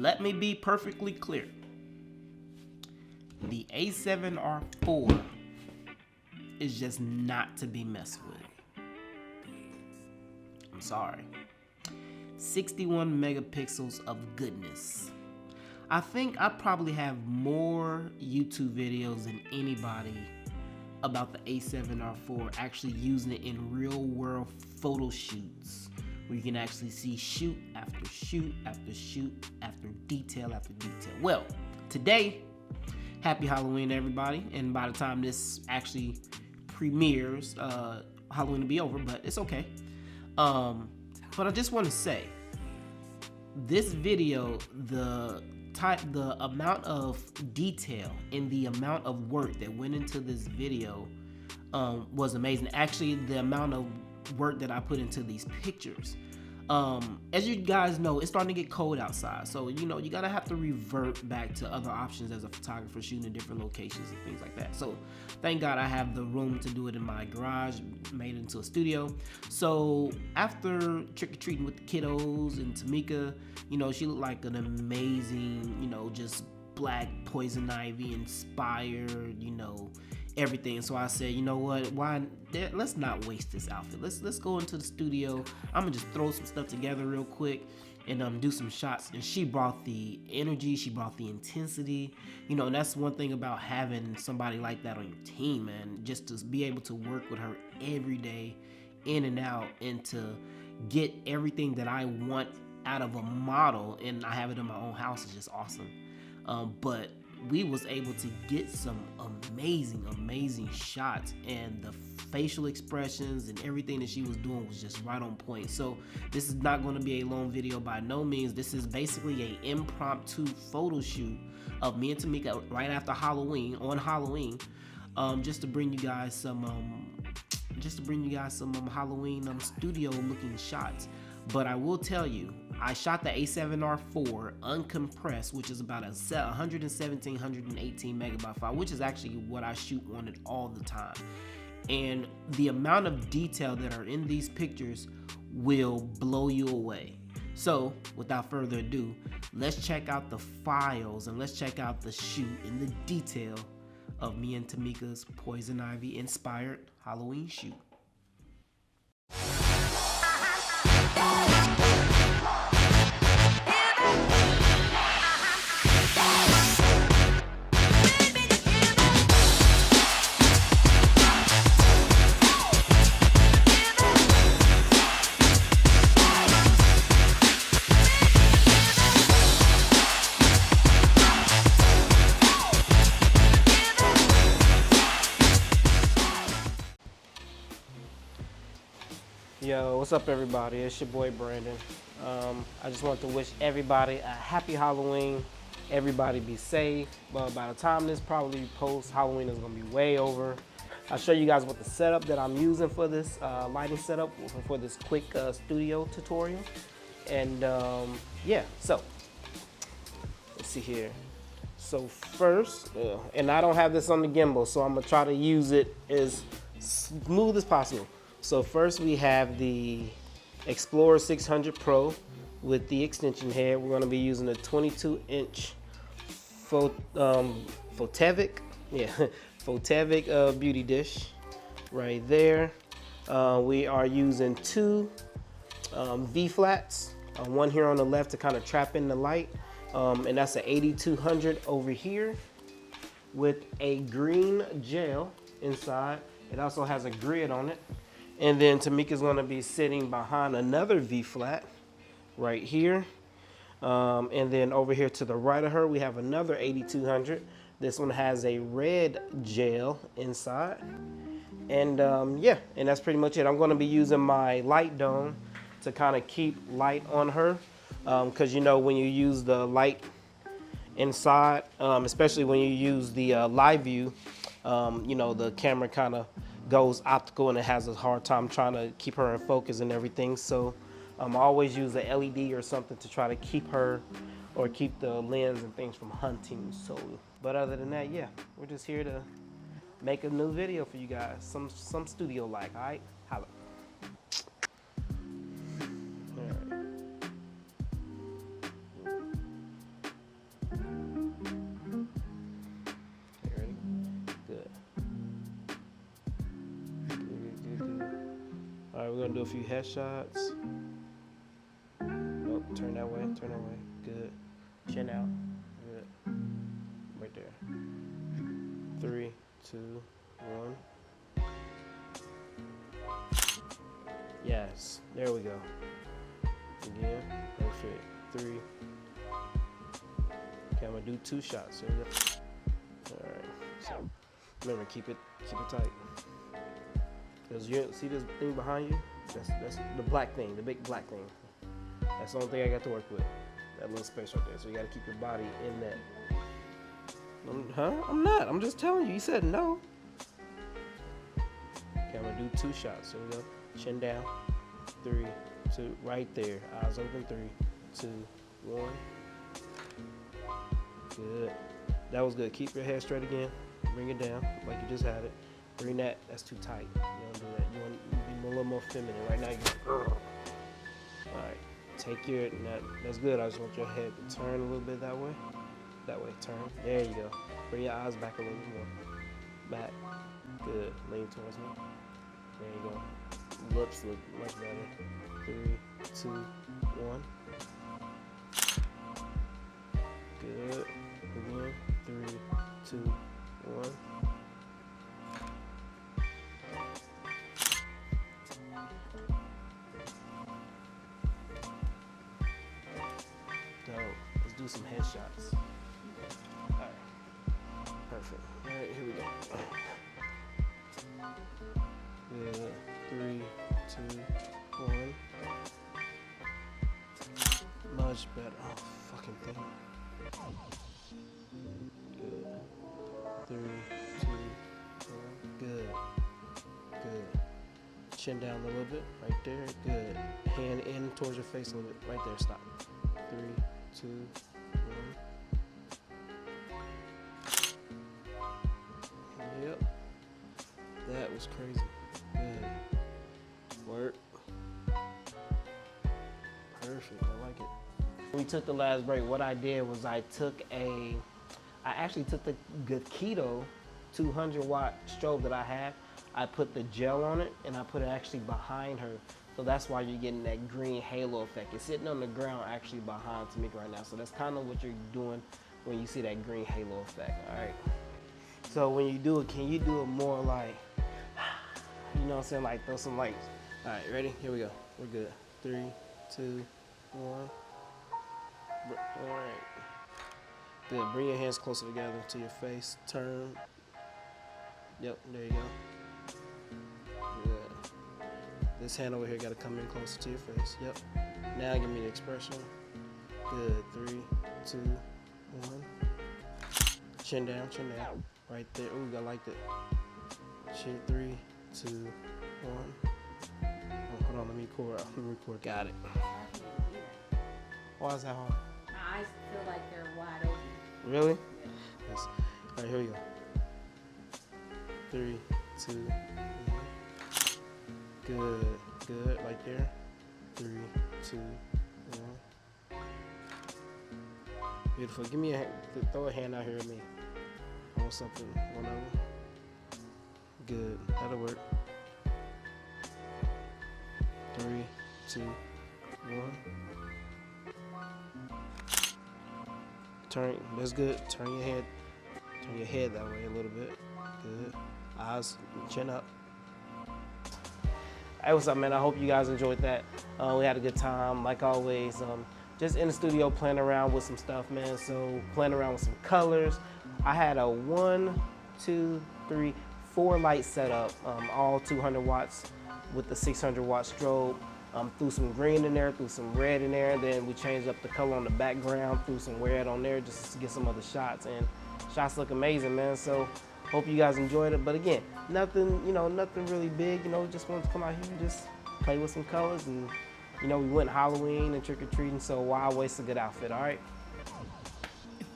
let me be perfectly clear. The A7R4 is just not to be messed with. I'm sorry. 61 megapixels of goodness. I think I probably have more YouTube videos than anybody about the A7R4 actually using it in real world photo shoots, where you can actually see shoot after shoot after shoot after detail after detail. Well, today, happy Halloween everybody, and by the time this actually premieres, Halloween will be over, but it's okay. But I just want to say, this video, the amount of detail and the amount of work that went into this video was amazing. Actually, the amount of work that I put into these pictures. As you guys know, it's starting to get cold outside, so you gotta have to revert back to other options as a photographer, shooting in different locations and things like that. So thank God I have the room to do it in my garage, made it into a studio. So after trick-or-treating with the kiddos and Tamika, she looked like an amazing, just black poison ivy inspired, everything. So I said, you know what, let's not waste this outfit. Let's go into the studio. I'm gonna just throw some stuff together real quick and do some shots. And she brought the energy, she brought the intensity, and that's one thing about having somebody like that on your team, man. Just to be able to work with her every day, in and out, and to get everything that I want out of a model, and I have it in my own house, is just awesome. But we was able to get some amazing shots, and the facial expressions and everything that she was doing was just right on point. So this is not going to be a long video by no means. This is basically an impromptu photo shoot of me and Tamika right after Halloween, on Halloween, just to bring you guys some Halloween studio looking shots. But I will tell you, I shot the A7R4 uncompressed, which is about a 117, 118 megabyte file, which is actually what I shoot on it all the time. And the amount of detail that are in these pictures will blow you away. So without further ado, let's check out the files and let's check out the shoot and the detail of me and Tamika's Poison Ivy inspired Halloween shoot. Yo, what's up everybody? It's your boy Brandon. I just want to wish everybody a happy Halloween. Everybody be safe. But by the time this probably posts, Halloween is gonna be way over. I'll show you guys what the setup that I'm using for this lighting setup for this quick studio tutorial. And yeah, so let's see here. So first, and I don't have this on the gimbal, so I'm gonna try to use it as smooth as possible. So first we have the Explorer 600 Pro with the extension head. We're going to be using a 22-inch Fotevic beauty dish right there. We are using two V-flats, one here on the left to kind of trap in the light, and that's an 8200 over here with a green gel inside. It also has a grid on it. And then Tamika's gonna be sitting behind another V-flat right here. And then over here to the right of her, we have another 8200. This one has a red gel inside. And yeah, and that's pretty much it. I'm gonna be using my light dome to kind of keep light on her. Cause when you use the light inside, especially when you use the live view, the camera kind of goes optical and it has a hard time trying to keep her in focus and everything. So I always use a LED or something to try to keep her, or keep the lens and things from hunting. So, but other than that, yeah, we're just here to make a new video for you guys, some studio like. All right, holla. All right. We're gonna do a few headshots. Oh, turn that way, turn that way. Good. Chin out. Good. Right there. 3, 2, 1. Yes. There we go. Again. Perfect. 3. Okay, I'm gonna do 2 shots. There we go. All right. So remember, keep it tight. Cause you see this thing behind you? That's the black thing, the big black thing. That's the only thing I got to work with. That little space right there. So you gotta keep your body in that. I'm not. I'm just telling you. You said no. Okay, I'm gonna do 2 shots. Here we go. Chin down. 3, 2. Right there. Eyes open. 3, 2, 1. Good. That was good. Keep your head straight again. Bring it down like you just had it. Bring that. That's too tight. You don't do that. You want to be a little more feminine. Right now, all right. Take your. That's good. I just want your head to turn a little bit that way. That way. Turn. There you go. Bring your eyes back a little bit more. Back. Good. Lean towards me. There you go. Lips look much better. 3, 2, 1. Good. Again. 3, 2, 1. Let's do some headshots. Alright. Perfect. Alright, here we go. Good. 3, 2, 1. Much better. Oh, fucking thing. Good. 3, 2, 1. Good. Good. Chin down a little bit. Right there. Good. Hand in towards your face a little bit. Right there. Stop. 3, 2, 1. Yep. That was crazy. Good. Work. Perfect. I like it. When we took the last break, what I did was I actually took the Keto 200 watt strobe that I have. I put the gel on it and I put it actually behind her. So that's why you're getting that green halo effect. It's sitting on the ground actually behind Tamika right now. So that's kind of what you're doing when you see that green halo effect, all right? So when you do it, can you do it more like, you know what I'm saying, like throw some lights. All right, ready? Here we go. We're good. 3, 2, 1. All right. Good. Bring your hands closer together to your face. Turn. Yep, there you go. Good. This hand over here got to come in closer to your face. Yep. Now give me the expression. Good. 3, 2, 1. Chin down, chin down. Right there. Ooh, I like that. Chin. 3, 2, 1. Oh, hold on, let me record. Got it. Why is that hard? My eyes feel like they're wide open. Really? Yeah. Yes. All right, here we go. 3, 2, 1. Good, good, right there. 3, 2, 1. Beautiful. Give me throw a hand out here at me. I want something, one over. Good, that'll work. 3, 2, 1. Turn, that's good. Turn your head that way a little bit. Good. Eyes, chin up. Hey, what's up, man? I hope you guys enjoyed that. We had a good time, like always. Just in the studio playing around with some stuff, man. So playing around with some colors. I had a 1, 2, 3, 4 light setup, all 200 watts with the 600 watt strobe. Threw some green in there, threw some red in there, and then we changed up the color on the background, threw some red on there just to get some other shots, and shots look amazing, man. So hope you guys enjoyed it. But again, nothing really big, just wanted to come out here and just play with some colors, and we went Halloween and trick-or-treating, so why waste a good outfit, all right?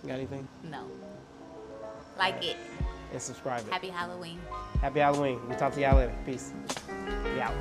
You got anything? No. Like it. And subscribe it. Happy Halloween. Happy Halloween. We'll talk to y'all later. Peace. We out.